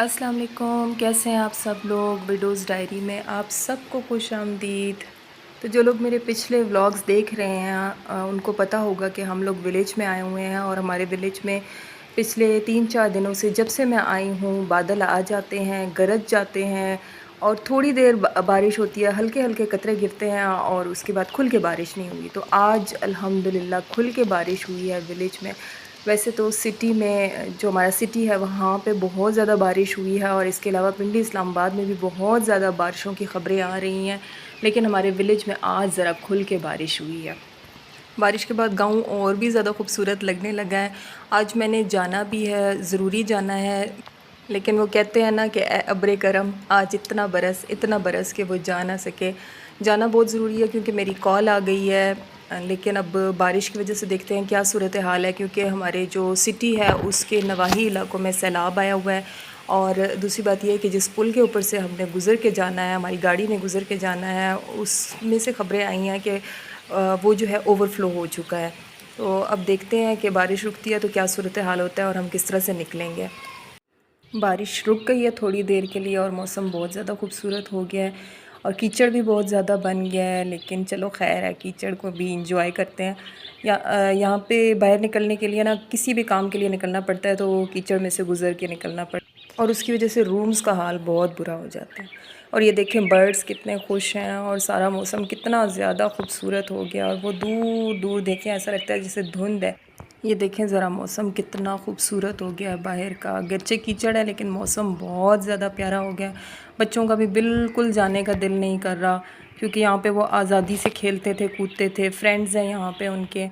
अस्सलाम वालेकुम, कैसे हैं आप सब लोग। विडोज़ डायरी में आप सबको खुश आमदीद। तो जो लोग मेरे पिछले व्लॉग्स देख रहे हैं उनको पता होगा कि हम लोग विलेज में आए हुए हैं और हमारे विलेज में पिछले 3-4 दिनों से जब से मैं आई हूँ बादल आ जाते हैं, गरज जाते हैं और थोड़ी देर बारिश होती है, हल्के हल्के कतरे गिरते हैं और उसके बाद खुल के बारिश नहीं हुई। तो आज अल्हम्दुलिल्लाह खुल के बारिश हुई है विलेज में। वैसे तो सिटी में जो हमारा सिटी है वहाँ पे बहुत ज़्यादा बारिश हुई है और इसके अलावा पिंडी इस्लामाबाद में भी बहुत ज़्यादा बारिशों की ख़बरें आ रही हैं, लेकिन हमारे विलेज में आज ज़रा खुल के बारिश हुई है। बारिश के बाद गांव और भी ज़्यादा खूबसूरत लगने लगा है। आज मैंने जाना भी है, ज़रूरी जाना है, लेकिन वो कहते हैं ना कि अब्रे करम आज इतना बरस के वो जा ना सके। जाना बहुत ज़रूरी है क्योंकि मेरी कॉल आ गई है, लेकिन अब बारिश की वजह से देखते हैं क्या सूरत हाल है, क्योंकि हमारे जो सिटी है उसके नवाही इलाकों में सैलाब आया हुआ है। और दूसरी बात यह है कि जिस पुल के ऊपर से हमने गुज़र के जाना है, हमारी गाड़ी ने गुज़र के जाना है, उसमें से ख़बरें आई हैं कि वो जो है ओवरफ़्लो हो चुका है। तो अब देखते हैं कि बारिश रुकती है तो क्या सूरत हाल होता है और हम किस तरह से निकलेंगे। बारिश रुक गई है थोड़ी देर के लिए और मौसम बहुत ज़्यादा खूबसूरत हो गया है और कीचड़ भी बहुत ज़्यादा बन गया है, लेकिन चलो खैर है, कीचड़ को भी इंजॉय करते हैं। यहाँ पे बाहर निकलने के लिए ना किसी भी काम के लिए निकलना पड़ता है तो कीचड़ में से गुज़र के निकलना पड़ता है और उसकी वजह से रूम्स का हाल बहुत बुरा हो जाता है। और ये देखें बर्ड्स कितने खुश हैं और सारा मौसम कितना ज़्यादा खूबसूरत हो गया और वो दूर दूर देखें ऐसा लगता है जैसे धुंध है। ये देखें ज़रा मौसम कितना खूबसूरत हो गया है बाहर का, अगरचे कीचड़ है लेकिन मौसम बहुत ज़्यादा प्यारा हो गया। बच्चों का भी बिल्कुल जाने का दिल नहीं कर रहा क्योंकि यहाँ पे वो आज़ादी से खेलते थे, कूदते थे, फ्रेंड्स हैं यहाँ पे उनके,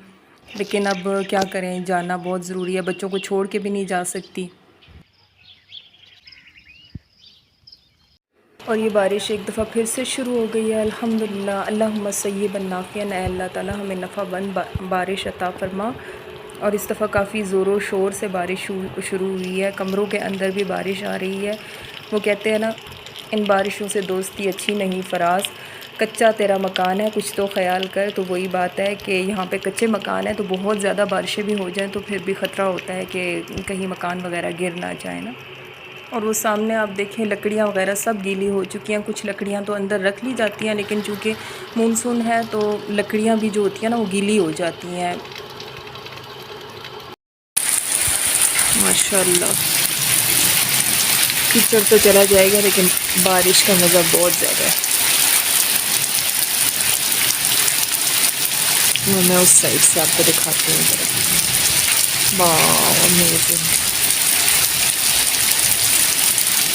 लेकिन अब क्या करें, जाना बहुत ज़रूरी है, बच्चों को छोड़ के भी नहीं जा सकती। और ये बारिश एक दफ़ा फिर से शुरू हो गई है अल्हम्दुलिल्लाह। अल्लाहुम्मा सय्यिबन नाफ़िअन, अल्लाह ताला हमें नफ़ा बंद बारिश अता फ़रमा। और इस दफ़ा काफ़ी ज़ोरों शोर से बारिश शुरू हुई है, कमरों के अंदर भी बारिश आ रही है। वो कहते हैं ना, इन बारिशों से दोस्ती अच्छी नहीं फराज, कच्चा तेरा मकान है कुछ तो ख़याल कर। तो वही बात है कि यहाँ पे कच्चे मकान है तो बहुत ज़्यादा बारिशें भी हो जाएं तो फिर भी ख़तरा होता है कि कहीं मकान वगैरह गिर ना जाए ना। और वो सामने आप देखें लकड़ियाँ वगैरह सब गीली हो चुकी हैं। कुछ लकड़ियाँ तो अंदर रख ली जाती हैं, लेकिन चूँकि मानसून है तो लकड़ियाँ भी जो होती हैं ना वो गीली हो जाती हैं। माशाल्लाह कीचड़ तो चला जाएगा लेकिन बारिश का मज़ा बहुत ज़्यादा है। मैं उस साइड से आपको दिखाती हूँ ज़रा। वाह अमेजिंग।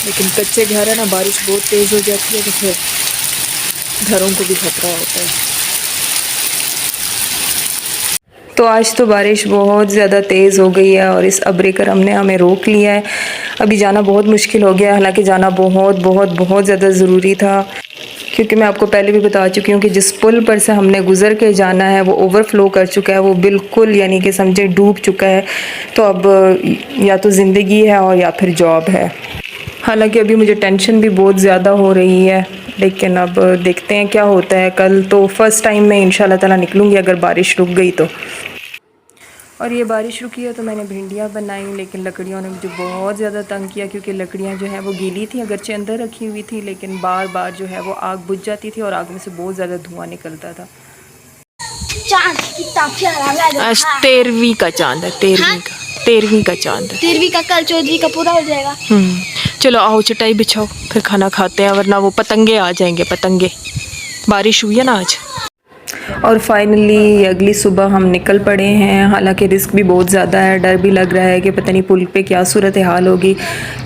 लेकिन कच्चे घर है ना, बारिश बहुत तेज़ हो जाती है तो फिर घरों को भी खतरा होता है। तो आज तो बारिश बहुत ज़्यादा तेज़ हो गई है और इस अब्र करम ने हमें रोक लिया है। अभी जाना बहुत मुश्किल हो गया है, हालांकि जाना बहुत बहुत बहुत ज़्यादा ज़रूरी था, क्योंकि मैं आपको पहले भी बता चुकी हूँ कि जिस पुल पर से हमने गुज़र के जाना है वो ओवरफ़्लो कर चुका है, वो बिल्कुल यानी कि समझे डूब चुका है। तो अब या तो ज़िंदगी है और या फिर जॉब है। हालांकि अभी मुझे टेंशन भी बहुत ज़्यादा हो रही है, लेकिन अब देखते हैं क्या होता है। कल तो फ़र्स्ट टाइम मैं इंशाल्लाह ताला निकलूँगी अगर बारिश रुक गई तो। और ये बारिश रुकी है तो मैंने भिंडियाँ बनाई, लेकिन लकड़ियों ने मुझे बहुत ज़्यादा तंग किया क्योंकि लकड़ियाँ जो है वो गीली थी, अगरचे अंदर रखी हुई थी, लेकिन बार बार जो है वो आग बुझ जाती थी और आग में से बहुत ज़्यादा धुआं निकलता था। चांद कितना प्यारा लग रहा है। आज 13वीं का चांद है, 13वीं का चांद है। 13वीं का कल 14वीं का पूरा हो जाएगा। चलो आओ चटाई बिछाओ फिर खाना खाते हैं, वरना वो पतंगे आ जाएंगे, पतंगे। बारिश हुई है ना आज। और फाइनली अगली सुबह हम निकल पड़े हैं। हालांकि रिस्क भी बहुत ज़्यादा है, डर भी लग रहा है कि पता नहीं पुल पे क्या सूरत हाल होगी,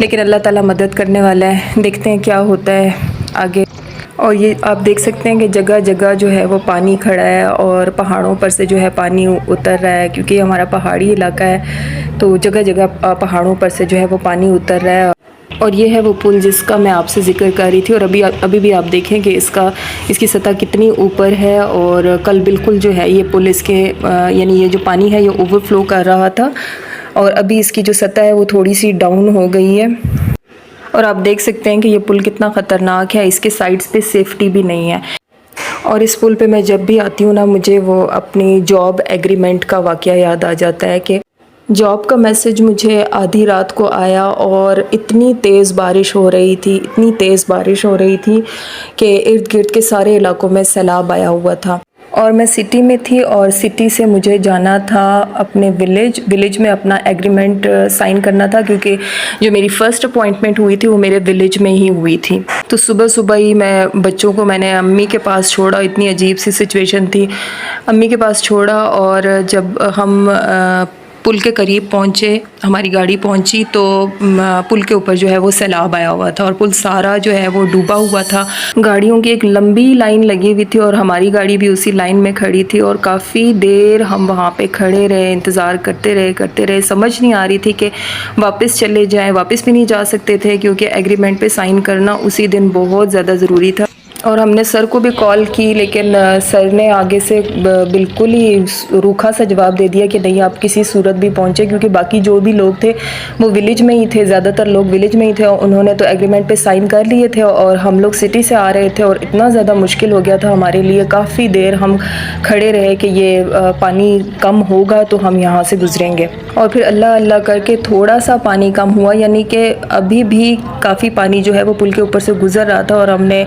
लेकिन अल्लाह ताला मदद करने वाला है। देखते हैं क्या होता है आगे। और ये आप देख सकते हैं कि जगह जगह जो है वो पानी खड़ा है और पहाड़ों पर से जो है पानी उतर रहा है, क्योंकि हमारा पहाड़ी इलाका है तो जगह जगह पहाड़ों पर से जो है वो पानी उतर रहा है। और ये है वो पुल जिसका मैं आपसे ज़िक्र कर रही थी। और अभी भी आप देखें कि इसकी सतह कितनी ऊपर है। और कल बिल्कुल जो है ये पुल इसके यानी ये जो पानी है ये ओवरफ्लो कर रहा था और अभी इसकी जो सतह है वो थोड़ी सी डाउन हो गई है। और आप देख सकते हैं कि ये पुल कितना ख़तरनाक है, इसके साइड्स पे सेफ्टी भी नहीं है। और इस पुल पे मैं जब भी आती हूँ ना, मुझे वो अपनी जॉब एग्रीमेंट का वाक़या याद आ जाता है कि जॉब का मैसेज मुझे आधी रात को आया और इतनी तेज़ बारिश हो रही थी, इतनी तेज़ बारिश हो रही थी कि इर्द गिर्द के सारे इलाकों में सैलाब आया हुआ था। और मैं सिटी में थी और सिटी से मुझे जाना था अपने विलेज में अपना एग्रीमेंट साइन करना था, क्योंकि जो मेरी फ़र्स्ट अपॉइंटमेंट हुई थी वो मेरे विलेज में ही हुई थी। तो सुबह सुबह ही मैं बच्चों को मैंने अम्मी के पास छोड़ा, इतनी अजीब सी सिचुएशन थी। अम्मी के पास छोड़ा और जब हम पुल के करीब पहुँचे, हमारी गाड़ी पहुँची तो पुल के ऊपर जो है वो सैलाब आया हुआ था और पुल सारा जो है वो डूबा हुआ था। गाड़ियों की एक लंबी लाइन लगी हुई थी और हमारी गाड़ी भी उसी लाइन में खड़ी थी और काफ़ी देर हम वहाँ पे खड़े रहे, इंतज़ार करते रहे। समझ नहीं आ रही थी कि वापस चले जाएं, वापस भी नहीं जा सकते थे क्योंकि एग्रीमेंट पे साइन करना उसी दिन बहुत ज़्यादा ज़रूरी था। और हमने सर को भी कॉल की, लेकिन सर ने आगे से बिल्कुल ही रूखा सा जवाब दे दिया कि नहीं, आप किसी सूरत भी पहुँचे, क्योंकि बाकी जो भी लोग थे वो विलेज में ही थे, ज़्यादातर लोग विलेज में ही थे और उन्होंने तो एग्रीमेंट पे साइन कर लिए थे और हम लोग सिटी से आ रहे थे और इतना ज़्यादा मुश्किल हो गया था हमारे लिए। काफ़ी देर हम खड़े रहे कि ये पानी कम होगा तो हम यहाँ से गुजरेंगे। और फिर अल्लाह अल्लाह करके थोड़ा सा पानी कम हुआ, यानी कि अभी भी काफ़ी पानी जो है वो पुल के ऊपर से गुज़र रहा था और हमने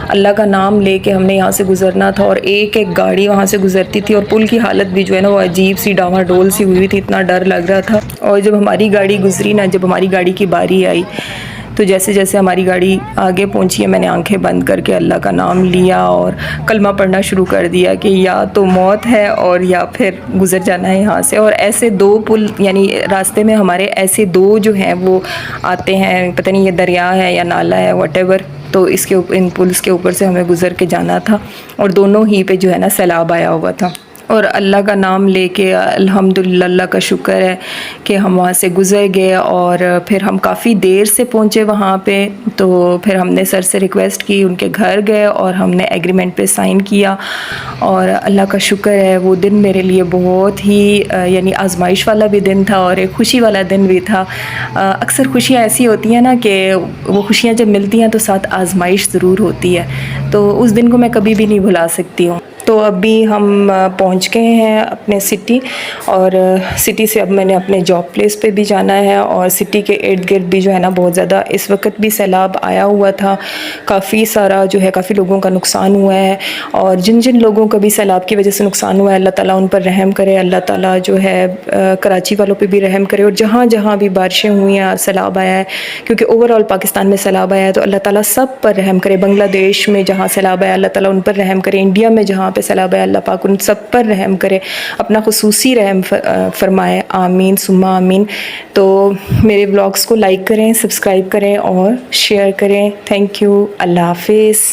अल्लाह का नाम लेके हमने यहाँ से गुज़रना था और एक एक गाड़ी वहाँ से गुज़रती थी और पुल की हालत भी जो है ना वो अजीब सी डामाडोल सी हुई थी, इतना डर लग रहा था। और जब हमारी गाड़ी गुज़री ना, जब हमारी गाड़ी की बारी आई तो जैसे जैसे हमारी गाड़ी आगे पहुंची है, मैंने आंखें बंद करके अल्लाह का नाम लिया और कलमा पढ़ना शुरू कर दिया कि या तो मौत है और या फिर गुज़र जाना है यहाँ से। और ऐसे दो पुल, यानी रास्ते में हमारे ऐसे दो जो हैं वो आते हैं, पता नहीं ये दरिया है या नाला है, व्हाटएवर, तो इसके इन पुल्स के ऊपर से हमें गुज़र के जाना था और दोनों ही पे जो है ना सैलाब आया हुआ था। और अल्लाह का नाम लेके अल्हम्दुलिल्लाह, अल्लाह का शुक्र है कि हम वहाँ से गुज़र गए। और फिर हम काफ़ी देर से पहुँचे वहाँ पे, तो फिर हमने सर से रिक्वेस्ट की, उनके घर गए और हमने एग्रीमेंट पे साइन किया। और अल्लाह का शुक्र है वो दिन मेरे लिए बहुत ही यानी आजमाइश वाला भी दिन था और एक खुशी वाला दिन भी था। अक्सर खुशियाँ ऐसी होती हैं ना कि वो खुशियाँ जब मिलती हैं तो साथ आजमाइश ज़रूर होती है, तो उस दिन को मैं कभी भी नहीं भुला सकती हूँ। तो अभी हम पहुंच गए हैं अपने सिटी और सिटी से अब मैंने अपने जॉब प्लेस पे भी जाना है। और सिटी के इर्द गिर्द भी जो है ना बहुत ज़्यादा इस वक्त भी सैलाब आया हुआ था, काफ़ी सारा जो है काफ़ी लोगों का नुकसान हुआ है। और जिन जिन लोगों का भी सैलाब की वजह से नुकसान हुआ है, अल्लाह ताला उन पर रहम करे, अल्लाह ताला जो है कराची वालों पे भी रहम करे। और जहाँ जहाँ भी बारिशें हुई हैं, सैलाब आया है, क्योंकि ओवरऑल पाकिस्तान में सैलाब आया है, तो अल्लाह ताला सब पर रहम करे। बांग्लादेश में जहाँ सैलाब आया अल्लाह ताला उन पर रहम करे, इंडिया में जहाँ पे सैलाब आया अल्लाह पाक उन सब पर रहम करे, अपना खुसूसी रहम फरमाए, आमीन सुम्मा आमीन। तो मेरे व्लॉग्स को लाइक करें, सब्सक्राइब करें और शेयर करें। थैंक यू, अल्लाह हाफिज़।